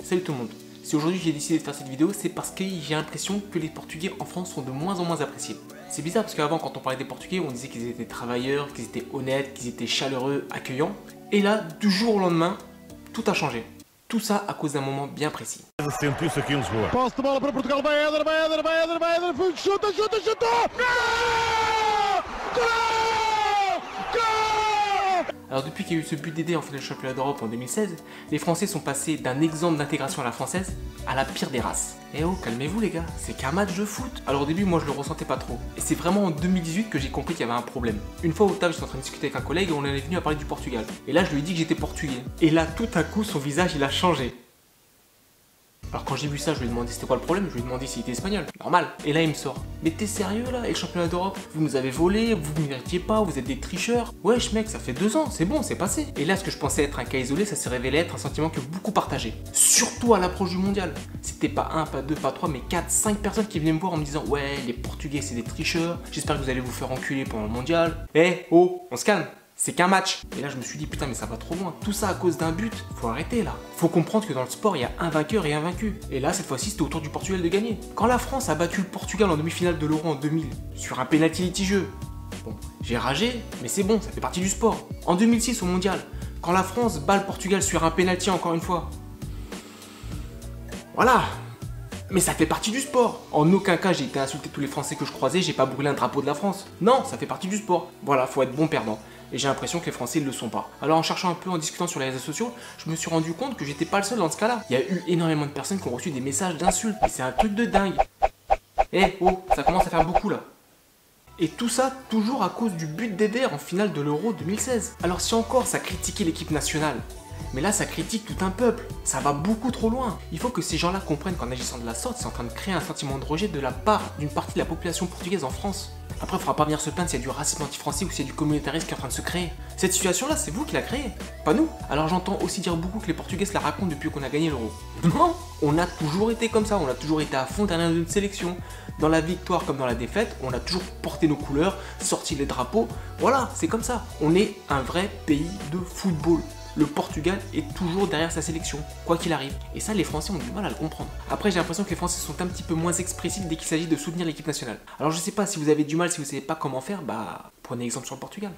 Salut tout le monde. Si aujourd'hui j'ai décidé de faire cette vidéo, c'est parce que j'ai l'impression que les Portugais en France sont de moins en moins appréciés. C'est bizarre parce qu'avant, quand on parlait des Portugais, on disait qu'ils étaient travailleurs, qu'ils étaient honnêtes, qu'ils étaient chaleureux, accueillants. Et là, du jour au lendemain, tout a changé. Tout ça à cause d'un moment bien précis. Sentiu-se aqui em Lisboa. Posse de bola para Portugal, vai Éder, chuta, chuta, chuta! Gol! Alors depuis qu'il y a eu ce but d'aider en finale du championnat d'Europe en 2016, les Français sont passés d'un exemple d'intégration à la française à la pire des races. Eh oh, calmez-vous les gars, c'est qu'un match de foot. Alors au début, moi je le ressentais pas trop. Et c'est vraiment en 2018 que j'ai compris qu'il y avait un problème. Une fois au table, j'étais en train de discuter avec un collègue et on en est venu à parler du Portugal. Et là, je lui ai dit que j'étais portugais. Et là, tout à coup, son visage, il a changé. Alors quand j'ai vu ça, je lui ai demandé c'était quoi le problème, je lui ai demandé s'il était espagnol. Normal. Et là il me sort: mais t'es sérieux là? Et le championnat d'Europe, vous nous avez volé, vous ne méritiez pas, vous êtes des tricheurs. Wesh mec, ça fait 2 ans, c'est bon, c'est passé. Et là ce que je pensais être un cas isolé, ça s'est révélé être un sentiment que beaucoup partageaient. Surtout à l'approche du mondial. C'était pas 1, pas 2, pas 3, mais 4, 5 personnes qui venaient me voir en me disant: ouais, les Portugais c'est des tricheurs, j'espère que vous allez vous faire enculer pendant le mondial. Eh oh, on se calme. C'est qu'un match. Et là je me suis dit putain mais ça va trop loin. Tout ça à cause d'un but. Faut arrêter là. Faut comprendre que dans le sport il y a un vainqueur et un vaincu. Et là cette fois-ci c'était au tour du Portugal de gagner. Quand la France a battu le Portugal en demi-finale de l'Euro en 2000 sur un pénalty litigieux. Bon, j'ai ragé, mais c'est bon, ça fait partie du sport. En 2006 au mondial, quand la France bat le Portugal sur un pénalty encore une fois. Voilà. Mais ça fait partie du sport. En aucun cas j'ai été insulter tous les Français que je croisais, j'ai pas brûlé un drapeau de la France. Non, ça fait partie du sport. Voilà, faut être bon perdant. Et j'ai l'impression que les Français ne le sont pas. Alors en cherchant un peu, en discutant sur les réseaux sociaux, je me suis rendu compte que j'étais pas le seul dans ce cas-là. Il y a eu énormément de personnes qui ont reçu des messages d'insultes. Et c'est un truc de dingue. Eh oh, ça commence à faire beaucoup là. Et tout ça toujours à cause du but d'Éder en finale de l'Euro 2016. Alors si encore ça critiquait l'équipe nationale, mais là ça critique tout un peuple, ça va beaucoup trop loin. Il faut que ces gens-là comprennent qu'en agissant de la sorte, c'est en train de créer un sentiment de rejet de la part d'une partie de la population portugaise en France. Après, il faudra pas venir se plaindre s'il y a du racisme anti-français ou s'il y a du communautarisme qui est en train de se créer. Cette situation-là, c'est vous qui la créée, pas nous. Alors j'entends aussi dire beaucoup que les Portugais se la racontent depuis qu'on a gagné l'Euro. Non, on a toujours été comme ça, on a toujours été à fond derrière notre sélection. Dans la victoire comme dans la défaite, on a toujours porté nos couleurs, sorti les drapeaux. Voilà, c'est comme ça. On est un vrai pays de football. Le Portugal est toujours derrière sa sélection, quoi qu'il arrive. Et ça, les Français ont du mal à le comprendre. Après, j'ai l'impression que les Français sont un petit peu moins expressifs dès qu'il s'agit de soutenir l'équipe nationale. Alors je sais pas si vous avez du mal, si vous savez pas comment faire, bah prenez exemple sur le Portugal.